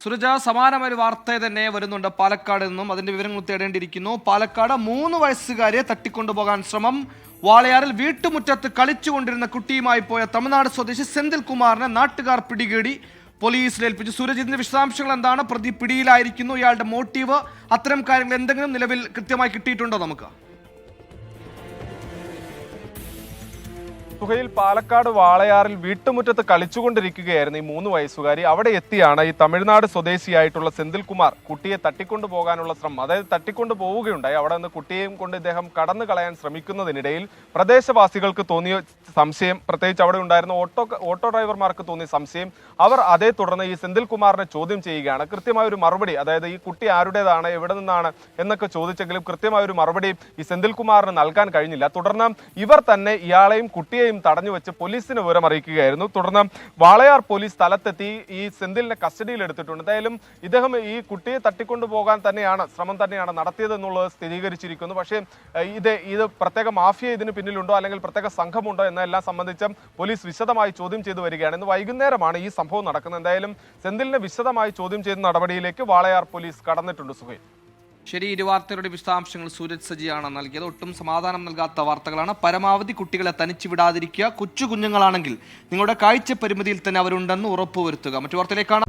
സുരജ, സമാനമായ ഒരു വാർത്ത തന്നെ വരുന്നുണ്ട് പാലക്കാട് നിന്നും. അതിന്റെ വിവരങ്ങൾ തേടേണ്ടിയിരിക്കുന്നു. പാലക്കാട് 3 വയസ്സുകാരെ തട്ടിക്കൊണ്ടുപോകാൻ ശ്രമം. വാളയാറിൽ വീട്ടുമുറ്റത്ത് കളിച്ചുകൊണ്ടിരുന്ന കുട്ടിയുമായി പോയ തമിഴ്നാട് സ്വദേശി സെന്തിൽ കുമാറിനെ നാട്ടുകാർ പിടികൂടി പോലീസിലേൽപ്പിച്ചു. സൂരജ്, ഇതിന്റെ വിശദാംശങ്ങൾ എന്താണ്? പ്രതി പിടിയിലായിരിക്കുന്നു. ഇയാളുടെ മോട്ടീവ്, അത്തരം കാര്യങ്ങൾ എന്തെങ്കിലും നിലവിൽ കൃത്യമായി കിട്ടിയിട്ടുണ്ടോ? നമുക്ക് സുഹൈൽ, പാലക്കാട് വാളയാറിൽ വീട്ടുമുറ്റത്ത് കളിച്ചുകൊണ്ടിരിക്കുകയായിരുന്നു ഈ 3 വയസ്സുകാരി. അവിടെ എത്തിയാണ് ഈ തമിഴ്നാട് സ്വദേശിയായിട്ടുള്ള സെന്തിൽ കുമാർ കുട്ടിയെ തട്ടിക്കൊണ്ടു പോകാനുള്ള ശ്രമം, അതായത് തട്ടിക്കൊണ്ടു പോവുകയുണ്ടായി. അവിടെ നിന്ന് കുട്ടിയെയും കൊണ്ട് ഇദ്ദേഹം കടന്നു കളയാൻ ശ്രമിക്കുന്നതിനിടയിൽ പ്രദേശവാസികൾക്ക് തോന്നിയ സംശയം, പ്രത്യേകിച്ച് അവിടെ ഉണ്ടായിരുന്ന ഓട്ടോ ഡ്രൈവർമാർക്ക് തോന്നിയ സംശയം, അവർ അതേ തുടർന്ന് ഈ സെന്തിൽ കുമാറിനെ ചോദ്യം ചെയ്യുകയാണ്. കൃത്യമായ ഒരു മറുപടി, അതായത് ഈ കുട്ടി ആരുടേതാണ്, എവിടെ നിന്നാണ് എന്നൊക്കെ ചോദിച്ചെങ്കിലും കൃത്യമായ ഒരു മറുപടി ഈ സെന്തിൽ കുമാറിന് നൽകാൻ കഴിഞ്ഞില്ല. തുടർന്ന് ഇവർ തന്നെ ഇയാളെയും കുട്ടിയെയും തടഞ്ഞു വെച്ച് പോലീസിന് വിവരം അറിയിക്കുകയായിരുന്നു. തുടർന്ന് വാളയാർ പോലീസ് സ്ഥലത്തെത്തി ഈ സെന്തിലിനെ കസ്റ്റഡിയിൽ എടുത്തിട്ടുണ്ട്. എന്തായാലും ഇദ്ദേഹം ഈ കുട്ടിയെ തട്ടിക്കൊണ്ടു പോകാൻ ശ്രമം തന്നെയാണ് നടത്തിയത് എന്നുള്ളത് സ്ഥിരീകരിച്ചിരിക്കുന്നു. പക്ഷേ ഇത് പ്രത്യേക മാഫിയ ഇതിന് പിന്നിലുണ്ടോ, അല്ലെങ്കിൽ പ്രത്യേക സംഘമുണ്ടോ എന്നെല്ലാം സംബന്ധിച്ചും പോലീസ് വിശദമായി ചോദ്യം ചെയ്തു വരികയാണ്. ഇന്ന് വൈകുന്നേരമാണ് ഈ സംഭവം നടക്കുന്നത്. എന്തായാലും സെന്തിലിനെ വിശദമായി ചോദ്യം ചെയ്ത നടപടിയിലേക്ക് വാളയാർ പോലീസ് കടന്നിട്ടുണ്ട്. സുഹൈൽ, ശരി, ഇരു വാർത്തകളുടെ വിശദാംശങ്ങൾ സൂരജ് സജിയാണ് നൽകിയത്. ഒട്ടും സമാധാനം നൽകാത്ത വാർത്തകളാണ്. പരമാവധി കുട്ടികളെ തനിച്ചു വിടാതിരിക്കുക. കൊച്ചു കുഞ്ഞുങ്ങളാണെങ്കിൽ നിങ്ങളുടെ കാഴ്ച പരിമിതിയിൽ തന്നെ അവരുണ്ടെന്ന് ഉറപ്പുവരുത്തുക. മറ്റു വാർത്തയിലേക്കാണ്.